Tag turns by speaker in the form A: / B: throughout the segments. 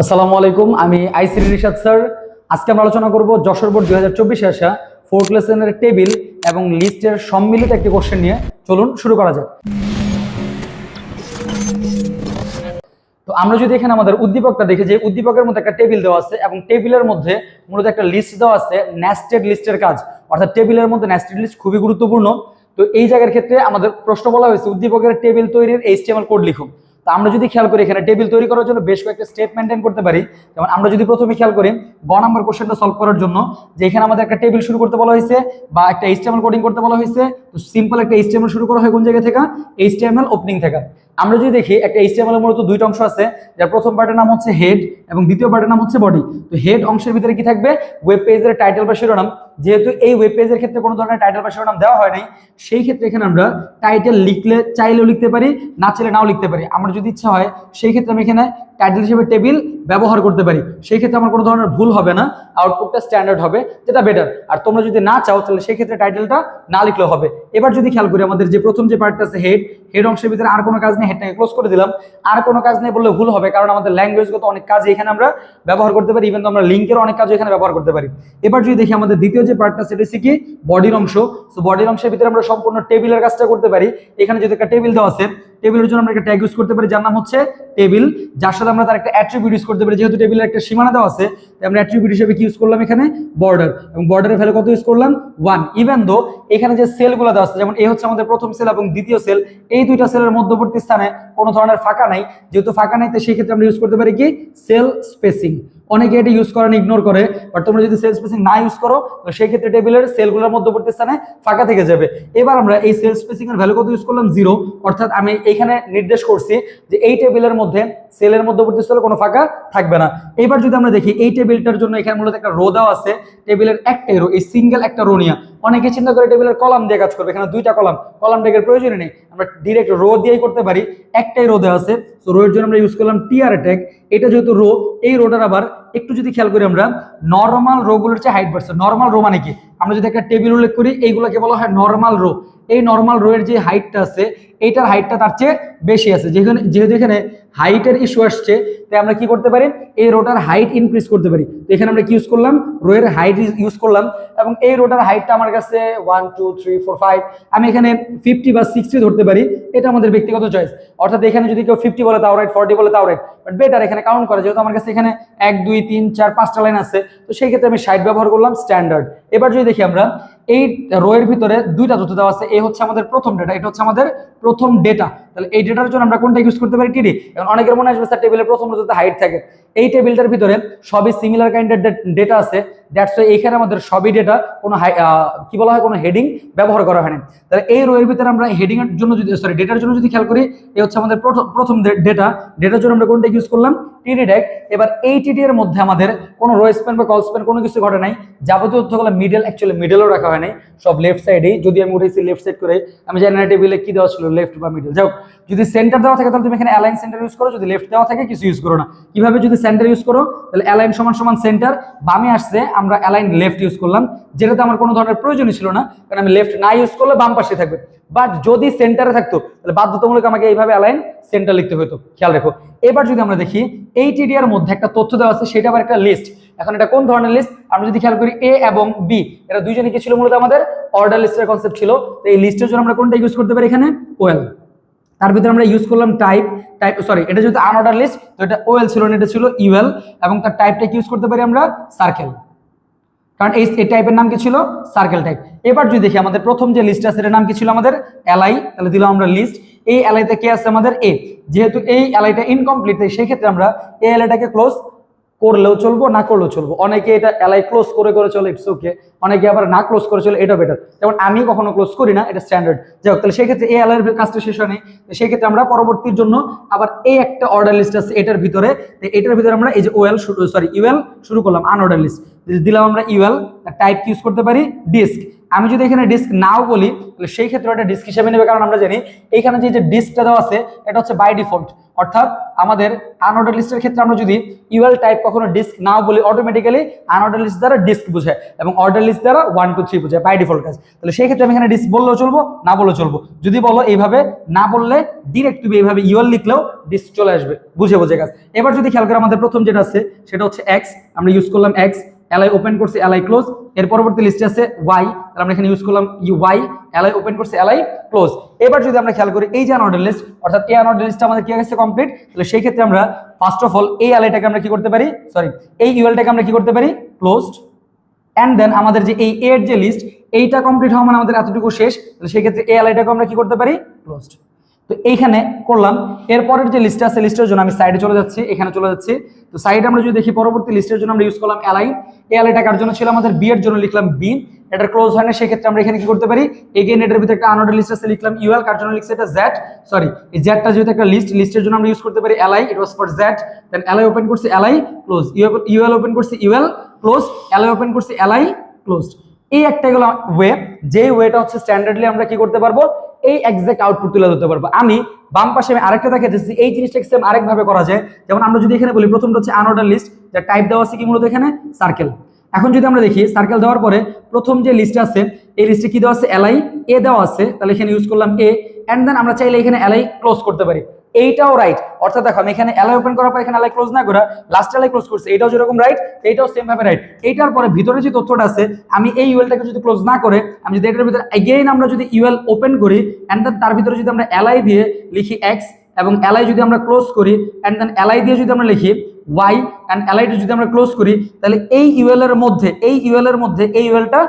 A: আসসালামু আলাইকুম, আমি আইসিডি রিশাদ স্যার। আজকে আমরা আলোচনা করব যশোর বোর্ড 2024 আসা ফোর্থ লেসনের টেবিল এবং লিস্টের সম্মিলিত একটি কোশ্চেন নিয়ে চলুন শুরু করা যাক। তো আমরা যদি এখানে আমাদের উদ্দীপকটা দেখি, যে উদ্দীপকের মধ্যে একটা টেবিল দেওয়া আছে এবং টেবিলের মধ্যে মূলত একটা লিস্ট দেওয়া আছে, নেস্টেড লিস্টের কাজ, অর্থাৎ টেবিলের মধ্যে নেস্টেড লিস্ট খুবই গুরুত্বপূর্ণ। তো এই জায়গার ক্ষেত্রে আমাদের প্রশ্ন বলা হয়েছে উদ্দীপকের টেবিল তৈরির HTML কোড লিখুন। তো আমরা যদি খেয়াল করি এখানে টেবিল তৈরি করার জন্য বেশ কয়েকটা স্টেপ মেনটেন করতে পারি। যেমন আমরা যদি প্রথমে খেয়াল করি গ নাম্বার কোশ্চেনটা সলভ করার জন্য, যে এখানে আমাদের একটা টেবিল শুরু করতে বলা হয়েছে বা একটা HTML কোডিং করতে বলা হয়েছে, তো সিম্পল একটা HTML শুরু করা হয় কোন জায়গা থেকে? HTML ওপেনিং থেকে। আমরা যদি দেখি একটা HTML এর মূলত দুইটা অংশ আছে, যার প্রথম পার্টের নাম হচ্ছে হেড এবং দ্বিতীয় পার্টের নাম হচ্ছে বডি। তো হেড অংশের ভিতরে কি থাকবে? ওয়েব পেজের টাইটেল বা শিরোনাম। যেহেতু এই ওয়েব পেজের ক্ষেত্রে কোনো ধরনের টাইটেল বা শিরোনাম দেওয়া হয় নাই, সেই ক্ষেত্রে এখানে আমরা টাইটেল লিখলে চাইলেও লিখতে পারি, না চাইলে নাও লিখতে পারি। আমার যদি ইচ্ছা হয় সেই ক্ষেত্রে আমি এখানে টাইটেল হিসেবে টেবিল ব্যবহার করতে পারি, সেই ক্ষেত্রে আমার কোনো ধরনের ভুল হবে না, আউটপুটটা স্ট্যান্ডার্ড হবে, যেটা বেটার। আর তোমরা যদি না চাও তাহলে সেই ক্ষেত্রে টাইটেলটা না লিখলেও হবে। এবার যদি খেয়াল করি আমাদের যে প্রথম যে পার্টটা আছে হেড, হেড অংশের ভিতরে আর কোনো কাজ নেই, হেডটাকে ক্লোজ করে দিলাম। আর কোনো কাজ নেই বললে ভুল হবে, কারণ আমাদের ল্যাঙ্গুয়েজগত অনেক কাজ এখানে আমরা ব্যবহার করতে পারি, ইভেন তো আমরা লিঙ্কের অনেক কাজ এখানে ব্যবহার করতে পারি। এবার যদি দেখি আমাদের দ্বিতীয় যে পার্টটা সেটা হচ্ছে কি বডির অংশ। তো বডির অংশের ভিতরে আমরা সম্পূর্ণ টেবিলের কাজটা করতে পারি। এখানে যদি একটা টেবিল দেওয়া আছে, টেবিলের জন্য আমরা একটা ট্যাগ ইউজ করতে পারি যার নাম হচ্ছে টেবিল, যার সাথে আমরা তার একটা অ্যাট্রিবিউট ইউজ করতে পারি। যেহেতু টেবিলের একটা সীমানা দেওয়া আছে, তাই আমরা অ্যাট্রিবিউট হিসেবে কি ইউজ করলাম এখানে? বর্ডার। এবং বর্ডারের ভ্যালু কত ইউজ করলাম? 1। ইভেন দো এখানে যে সেলগুলো দেওয়া আছে, যেমন এই হচ্ছে আমাদের প্রথম সেল এবং দ্বিতীয় সেল, এই দুইটা সেলের মধ্যবর্তী স্থানে কোনো ধরনের ফাঁকা নাই। যেহেতু ফাঁকা নাই, তো সেই ক্ষেত্রে আমরা ইউজ করতে পারি কি? Sell spacing. অনেকে এটা ইউজ করেন, ইগনোর করে, বাট তোমরা যদি সেল স্পেসিং না ইউজ করো তো সেই ক্ষেত্রে টেবিলের সেলগুলোর মধ্যবর্তী স্থানে ফাঁকা থেকে যাবে। এবার আমরা এই সেল স্পেসিং এর ভ্যালু কত ইউজ করলাম? 0। অর্থাৎ আমি এখানে নির্দেশ করছি যে এই টেবিলের মধ্যে সেলের মধ্যবর্তী স্থলে কোনো ফাঁকা থাকবে না। এবার যদি আমরা দেখি এই টেবিলটার জন্য এখানে মূলত একটা রো দেওয়া আছে, টেবিলের একটাই রো, এই সিঙ্গেল একটা রো নিয়ে অনেকে চিন্তা করে টেবিলের কলাম দিয়ে কাজ করবে, এখানে দুইটা কলাম ডেকের প্রয়োজন নেই, আমরা ডিরেক্ট রো দিয়েই করতে পারি। একটাই রো দেওয়া আছে, তো রো এর জন্য আমরা ইউজ করলাম টিআর ট্যাগ। এটা যেহেতু রো, এই রোটার আবার একটু যদি খেয়াল করি আমরা নর্মাল রো গুলোর চেয়ে হাইট বাড়ছে। নর্মাল রো মানে কি? আমরা যদি একটা টেবিল উল্লেখ করি, এইগুলোকে বলা হয় নর্মাল রো। এই নর্মাল রো এর যে হাইটটা আছে, এইটার হাইটটা তার চেয়ে বেশি আছে। যেহেতু এখানে হাইটের ইস্যু আসছে, তাই আমরা কি করতে পারি? এই রোটার হাইট ইনক্রিজ করতে পারি। তো এখানে আমরা কি ইউজ করলাম? রো এর হাইট ইউজ করলাম, এবং এই রোটার হাইটটা আমার কাছে 1 2 3 4 5, আমি এখানে 50 বা 60 ধরতে পারি। এটা আমাদের ব্যক্তিগত চয়েস। অর্থাৎ এখানে যদি কেউ 50 বলে তাও রাইট, 40 বলে তাও রাইট, বাট বেটার এখানে কাউন্ট করে। যেহেতু আমার কাছে এখানে 1 2 3 4 5টা লাইন আছে, তো সেই ক্ষেত্রে আমি 60 ব্যবহার করলাম, স্ট্যান্ডার্ড। এবার যদি দেখি আমরা এই রো এর ভিতরে দুইটা তথ্য দেওয়া আছে, এই হচ্ছে আমাদের প্রথম ডেটা, এটা হচ্ছে আমাদের প্রথম ডেটা। তাহলে এই ডেটার জন্য আমরা কোনটা ইউজ করতে পারি? টিডি। এখন অনেকের মনে আসবে স্যার টেবিলের প্রথম রোতে হাইট থাকে, এই টেবিলটার ভিতরে সবই সিমিলার কাইন্ডের ডেটা আছে, দ্যাটস ওয়াই এইখানে আমাদের সবই ডেটা, কোনো কি বলা হয়, কোনো হেডিং ব্যবহার করা হয়নি। তাহলে এই রো এর ভিতরে আমরা হেডিং এর জন্য যদি ডেটার জন্য যদি খেয়াল করি, এই হচ্ছে আমাদের প্রথম ডেটার জন্য আমরা কোনটা ইউজ করলাম? টিডি ট্যাগ। এবার এই টিডি এর মধ্যে আমাদের কোনো রো স্প্যান বা কল স্প্যান কোনো কিছু ঘটে নাই। যাবতীয় তথ্যগুলো মিডল, অ্যাকচুয়ালি মিডলও রাখা হয় নাই, সব লেফট সাইডেই। যদি আমি উঠেছি লেফট সাইড করে, আমি জানি না টেবিলে কি দেওয়া ছিল, লেফট বা মিডল। যাও, যদি সেন্টার দেওয়া থাকে তাহলে তুমি এখানে অ্যালাইন সেন্টার ইউজ করো, যদি লেফট দেওয়া থাকে কিছু ইউজ করো না। কিভাবে? যদি সেন্টার ইউজ করো তাহলে অ্যালাইন সমান সমান সেন্টার, বামে আসছে আমরা অ্যালাইন লেফট ইউজ করলাম, যেটাতে আমার কোনো ধরনের প্রয়োজনই ছিল না, কারণ আমি লেফট না ইউজ করলে বাম পাশে থাকবে। বাট যদি সেন্টারে থাকতো তাহলে বাধ্যতামূলক আমাকে এইভাবে অ্যালাইন সেন্টার লিখতে হতো, খেয়াল রেখো। এবার যদি আমরা দেখি এই টিডিআর মধ্যে একটা তথ্য দেওয়া আছে, সেটা আবার একটা লিস্ট। এখন এটা কোন ধরনের লিস্ট? আমরা যদি খেয়াল করি এ এবং বি, এরা দুইজনই কি ছিল? মূলত আমাদের অর্ডার লিস্টের কনসেপ্ট ছিল। তো এই লিস্টের জন্য আমরা কোনটা ইউজ করতে পারি? এখানে ওয়েল। তার ভিতরে আমরা ইউজ করলাম এটা যেহেতু আনঅর্ডার লিস্ট, তো এটা ওয়েল ছিল না, এটা ছিল ইউএল, এবং তার টাইপটা ইউজ করতে পারি আমরা সার্কেল, কারণ এই টাইপের নাম কি ছিল? Circle type. এবার যদি দেখি আমাদের প্রথম যে লিস্ট আছে এটার নাম কি ছিল? আমাদের এলআই। তাহলে দিলাম আমরা লিস্ট। এই এলআইতে কে আছে? আমাদের এ। যেহেতু এই এলআইটা ইনকমপ্লিট, সেই ক্ষেত্রে আমরা এই এলআইটাকে ক্লোজ করলেও চলবো, না করলেও চলবো। অনেকে এটা এলআই ক্লোজ করে চলে, ইটস ওকে। অনেকে আবার না ক্লোজ করে চলে, এটা বেটার। যেমন আমি কখনো ক্লোজ করি না, এটা স্ট্যান্ডার্ড। যাই হোক, তাহলে সেই ক্ষেত্রে এই এলআই এর কাজটা শেষ হয় নাই, সেই ক্ষেত্রে আমরা পরবর্তীর জন্য আবার এই একটা অর্ডার লিস্ট আছে এটার ভিতরে, আমরা এই যে ইউএল শুরু করলাম, আনঅর্ডার লিস্ট দিলাম আমরা ইউএল। টাইপ ইউজ করতে পারি ডিস্ক। আমি যদি এখানে ডিস্ক নাও বলি তাহলে সেই ক্ষেত্রে এটা ডিস্ক হিসেবে নেবে, কারণ আমরা জানি এইখানে যে ডিস্কটা দেওয়া আছে এটা হচ্ছে বাই ডিফল্ট। অর্থাৎ আমাদের আনঅর্ডার লিস্টের ক্ষেত্রে আমরা যদি ইউএল টাইপ কখনো ডিস্ক নাও বলি, অটোমেটিক্যালি আনঅর্ডার লিস্ট দ্বারা ডিস্ক বোঝায় এবং অর্ডার লিস্ট দ্বারা 1 2 3 বোঝায়, বাই ডিফল্ট কাজ। তাহলে সেই ক্ষেত্রে আমি এখানে ডিস্ক বললেও চলবো, না বললেও চলবো। যদি বলো এইভাবে, না বললে ডিরেক্ট তুমি এইভাবে ইউএল লিখলেও ডিস্ক চলে আসবে, বুঝে বুঝে কাজ। এবার যদি খেয়াল করে আমাদের প্রথম যেটা আছে সেটা হচ্ছে এক্স, আমরা ইউজ করলাম এক্স, এলআই ওপেন করছি, এলআই ক্লোজ। এর পরবর্তী লিস্টে আছে ওয়াই, তাহলে আমরা এখানে ইউজ করলাম ওয়াই, এলআই ওপেন করছি, এলআই ক্লোজ। এবার যদি আমরা খেয়াল করি এই যে আনঅর্ডার লিস্ট, অর্থাৎ এই আনঅর্ডার লিস্টটা আমাদের কি হয়েছে কমপ্লিট। তাহলে সেই ক্ষেত্রে আমরা ফার্স্ট অফ অল এই এলআইটাকে আমরা কি করতে পারি, সরি এই ইউএলটাকে আমরা কি করতে পারি, ক্লোজড। এন্ড দেন আমাদের যে এই এর যে লিস্ট এইটা কমপ্লিট হওয়া মানে আমাদের এতটুকু শেষ। তাহলে সেই ক্ষেত্রে এই এলআইটাকে আমরা কি করতে পারি, ক্লোজড। তো এইখানে করলাম। এরপরের যে লিস্ট আছে লিস্টের জন্য আমি সাইডে চলে যাচ্ছি, এখানে চলে যাচ্ছি। তো সাইডে আমরা যদি দেখি পরবর্তী লিস্টের জন্য আমরা ইউজ করলাম এলআই। এই এলআইটা কার জন্য ছিল, আমাদের বি এর জন্য লিখলাম বি, এটা ক্লোজ হয় না, সেই ক্ষেত্রে আমরা এখানে কি করতে পারি, এগেইন এটার ভিতরে একটা আনঅর্ডার লিস্ট আছে লিখলাম ইউএল, কার জন্য লিখছে এটা জেড, সরি এই জেডটা যেহেতু একটা লিস্ট, লিস্টের জন্য আমরা ইউজ করতে পারি LI, it was for Z. Then LI open করছি, এলআই ক্লোজ, ইউএল ওপেন করছি, ইউএল ক্লোজ, এলআই ওপেন করছি, এলআই ক্লোজড। এই একটা গেল ওয়ে, যে ওয়েটা হচ্ছে স্ট্যান্ডার্ডলি আমরা কি করতে পারবো, এই এক্সাক্ট আউটপুট তুলে ধরতে পারবো। আমি বাম পাশে আমি আরেকটা দেখাচ্ছি, এই জিনিসটা সেম আরেকভাবে করা যায়। যেমন আমরা যদি এখানে বলি প্রথমটা হচ্ছে আনঅর্ডার লিস্ট, যা টাইপ দেওয়া আছে কি মূলত এখানে সার্কেল। এখন যদি আমরা দেখি সার্কেল দেওয়ার পরে প্রথম যে লিস্ট আছে এই লিস্টে কি দেওয়া আছে, এলআই এ দেওয়া আছে, তাহলে এখানে ইউজ করলাম এ। এন্ড দেন আমরা চাইলে এখানে এলআই ক্লোজ করতে পারি, এইটাও রাইট। অর্থাৎ দেখো আমি এখানে এলআই ওপেন করার পর এখানে এলআই ক্লোজ না করে লাস্ট এলআই ক্লোজ করছি, এটাও যেরকম রাইট এইটাও সেম ভাবে রাইট। এইটার পরে ভিতরে যে তথ্যটা আছে আমি এই ইউএলটাকে যদি ক্লোজ না করে আমি যদি এটার ভিতরে এগেইন আমরা যদি ইউএল ওপেন করি এন্ড দেন তার ভিতরে যদি আমরা এলআই দিয়ে লিখি এক্স এবং এলআই যদি আমরা ক্লোজ করি এন্ড দেন এলআই দিয়ে যদি আমরা লিখি ওয়াই এন্ড এলআইটা যদি আমরা ক্লোজ করি, তাহলে এই ইউএল এর মধ্যে এই ইউএলটা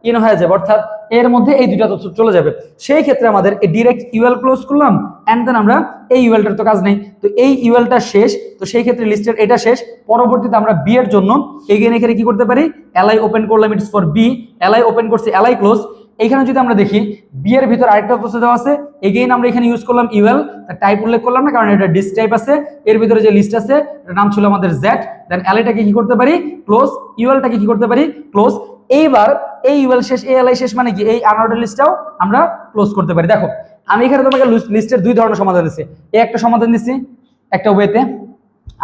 A: ইন হয়ে যাবে, অর্থাৎ এর মধ্যে এই দুইটা তথ্য চলে যাবে। সেই ক্ষেত্রে আমাদের ডিরেক্ট ইউএল ক্লোজ করলাম এন্ড দেন আমরা এই ইউএলটার তো কাজ নেই, তো এই ইউএলটা শেষ। তো সেই ক্ষেত্রে লিস্টের এটা শেষ। পরবর্তীতে আমরা বি এর জন্য এগেইন এখানে কি করতে পারি, এলআই ওপেন করলাম, it's for B, LI open করছি, এলআই ক্লোজ। এইখানে যদি আমরা দেখি বি এর ভিতর আরেকটা তথ্য দেওয়া আছে, এগেইন আমরা এখানে ইউজ করলাম ইউএল, তার টাইপ উল্লেখ করলাম না কারণ এটা ডিস্ক টাইপ আছে। এর ভিতরে যে লিস্ট আছে এর নাম ছিল আমাদের জেড। দেন এলআইটাকে কি করতে পারি, ক্লোজ, ইউএলটাকে কি করতে পারি, ক্লোজ। এইবার এই ইউএল শেষ, এই এলআই শেষ মানে কি এই আনঅর্ডার লিস্টটাও আমরা ক্লোজ করতে পারি। দেখো আমি এখানে তোমাকে লিস্টের দুই ধরনের সমাধান দিচ্ছি, এই একটা সমাধান দিচ্ছি একটা ওয়েতে,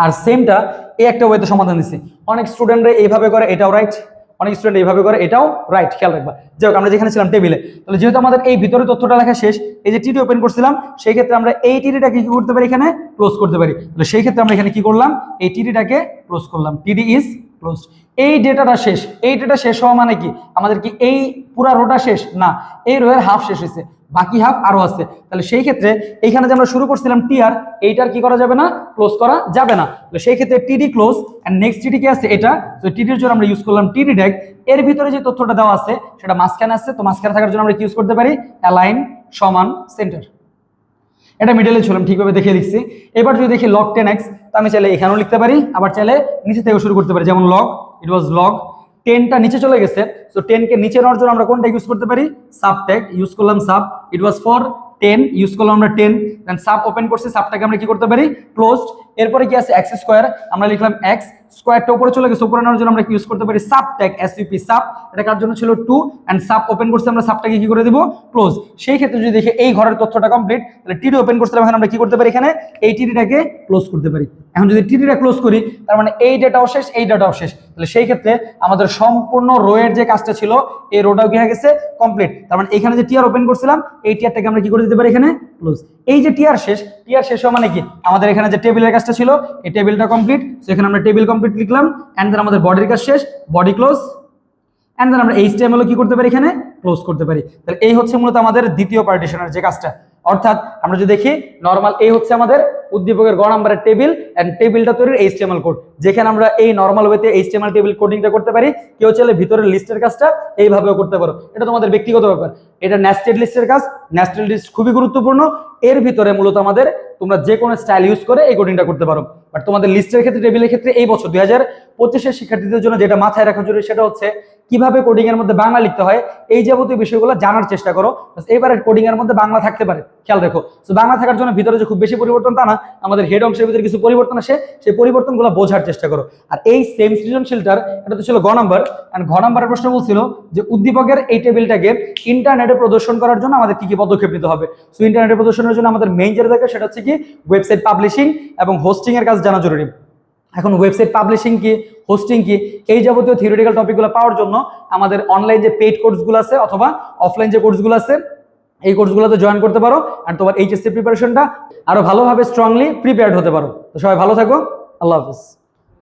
A: আর সেমটা এই একটা ওয়েতে সমাধান দিচ্ছি। অনেক স্টুডেন্টরা এইভাবে করে, এটাও রাইট, অনেক স্টুডেন্ট এইভাবে করে, এটাও রাইট, খেয়াল রাখবা। যাই হোক আমরা যেখানে ছিলাম টেবিলে, তাহলে যেহেতু আমাদের এই ভিতরে তথ্যটা লেখা শেষ, এই যে টিডি ওপেন করছিলাম সেই ক্ষেত্রে আমরা এই টিডিটাকে কি করতে পারি, এখানে ক্লোজ করতে পারি। তাহলে সেই ক্ষেত্রে আমরা এখানে কি করলাম, এই টিডিটাকে ক্লোজ করলাম, টিডি ইজ ক্লোজড। এই ডেটাটা শেষ, এই ডেটা শেষ হওয়া মানে কি আমাদের কি এই পুরা রোটা শেষ না, এই রোয়ের হাফ শেষ হয়েছে, বাকি হাফ আরো আছে। তাহলে সেই ক্ষেত্রে এইখানে যে আমরা শুরু করছিলাম টিআর, এইটার কি করা যাবে না, ক্লোজ করা যাবে না। তাহলে সেই ক্ষেত্রে টিডি ক্লোজ এন্ড নেক্সট টিডি কি আছে এটা, তো টিডির জন্য আমরা ইউজ করলাম টিডি ডেক। এর ভিতরে যে তথ্যটা দেওয়া আছে সেটা মাঝখানে আছে, তো মাঝখানে থাকার জন্য আমরা কি ইউজ করতে পারি, অ্যালাইন সমান সেন্টার। এটা মিডলে ছিলাম, ঠিকভাবে দেখে লিখছি। এবার যদি দেখি লগ 10x, তো আমি চাইলে এখানেও লিখতে পারি, আবার চাইলে নিচে থেকে শুরু করতে পারি, যেমন লগ, ইট ওয়াজ লগ 10টা নিচে চলে গেছে, তো 10 কে নিচে নেওয়ার জন্য আমরা কোনটা ইউজ করতে পারি, সাব ট্যাগ ইউজ করলাম, sub, it was for 10 use করলাম আমরা 10। দেন সাব ওপেন করছি, সাবটাকে আমরা কি করতে পারি, ক্লোজড। এরপরে কি আছে এক্স স্কোয়ার, আমরা লিখলাম এক্স, স্কোয়ারটা উপরে চলে গেছে, উপরে নেওয়ার জন্য আমরা কি ইউজ করতে পারি, সাব ট্যাগ এসইউপি, সাব, এটা কার জন্য ছিল 2 এন্ড সাব ওপেন করছি আমরা, সাবটাকে কি করে দিব, ক্লোজ। সেই ক্ষেত্রে যদি দেখি এই ঘরের তথ্যটা কমপ্লিট, তাহলে টিডি ওপেন করছিলাম, এখন আমরা কি করতে পারি, এখানে এই টিডিটাকে ক্লোজ করতে পারি। এখন যদি টিডিটা ক্লোজ করি তার মানে এই ডেটাও শেষ, এই ডেটাও শেষ। তাহলে সেই ক্ষেত্রে আমাদের সম্পূর্ণ রোয়ের যে কাজটা ছিল এই রোটাও কি হয়ে গেছে, কমপ্লিট। তার মানে এখানে যে টিআর ওপেন করছিলাম এই টিআরটাকে আমরা কি করে দিতে পারি, এখানে ক্লোজ। এই যে টিআর শেষ, টিআর শেষ হওয়া মানে কি আমাদের এখানে যে টেবিলের কাজটা ছিল এই টেবিলটা কমপ্লিট। সো এখানে আমরা টেবিল কমপ্লিট লিখলাম এন্ড দেন আমাদের বডির কাজ শেষ, বডি ক্লোজ। এন্ড দেন আমরা HTML কি করতে পারি, এখানে ক্লোজ করতে পারি। তাহলে এই হচ্ছে মূলত আমাদের দ্বিতীয় পার্টিশনের যে কাজটা। অর্থাৎ আমরা যদি দেখি নরমাল এই হচ্ছে আমাদের উদ্দীপকের গ নাম্বারের টেবিল এন্ড টেবিলটা তৈরির HTML কোড, যেখানে আমরা এই নরমাল ওয়েতে HTML টেবিল কোডিংটা করতে পারি। কেউ চাইলে ভিতরের লিস্টের কাজটা এইভাবেও করতে পারো, এটা তোমাদের ব্যক্তিগত ব্যাপার। এটা নেস্টেড লিস্টের কাজ, নেস্টেড লিস্ট খুবই গুরুত্বপূর্ণ। এর ভিতরে মূলত আমাদের তোমরা যে কোনো স্টাইল ইউজ করে এই কোডিংটা করতে পারো। বাট তোমাদের লিস্টের ক্ষেত্রে, টেবিলের ক্ষেত্রে এই বছর 25 শিক্ষার্থীদের জন্য যেটা মাথায় রাখা জরুরি সেটা হচ্ছে কিভাবে কোডিং এর মধ্যে বাংলা লিখতে হয়, এই যাবতীয় বিষয়গুলো জানার চেষ্টা করো। এবারের কোডিং এর মধ্যে বাংলা থাকতে পারে, খেয়াল রেখো। তো বাংলা থাকার জন্য ভিতরে যে খুব বেশি পরিবর্তন তা না, আমাদের হেড অংশের ভিতরে কিছু পরিবর্তন আসে, সেই পরিবর্তনগুলো বোঝার চেষ্টা করো। আর এই সেম সৃজনশীলটার এটা তো ছিল ঘ নাম্বার, এন্ড ঘ নাম্বারের প্রশ্ন বলছিল যে উদ্দীপকের এই টেবিলটাকে ইন্টারনেটে প্রদর্শন করার জন্য আমাদের কি কি পদক্ষেপ নিতে হবে। সো ইন্টারনেটে প্রদর্শনের জন্য আমাদের মেইন যেটা থাকে সেটা হচ্ছে কি ওয়েবসাইট পাবলিশিং এবং হোস্টিং এর কাজ জানা জরুরি। এখন ওয়েবসাইট পাবলিশিং কি, হোস্টিং কি, এই যাবতীয় থিওরিটিক্যাল টপিকগুলো পাওয়ার জন্য আমাদের অনলাইন যে পেইড কোর্সগুলো আছে অথবা অফলাইন যে কোর্সগুলো আছে এই কোর্সগুলোতে জয়েন করতে পারো, আর তোমার এইচএসসি প্রিপারেশনটা আরো ভালোভাবে স্ট্রংলি প্রিপেয়ার্ড হতে পারো। তো সবাই ভালো থাকো, আল্লাহ হাফেজ।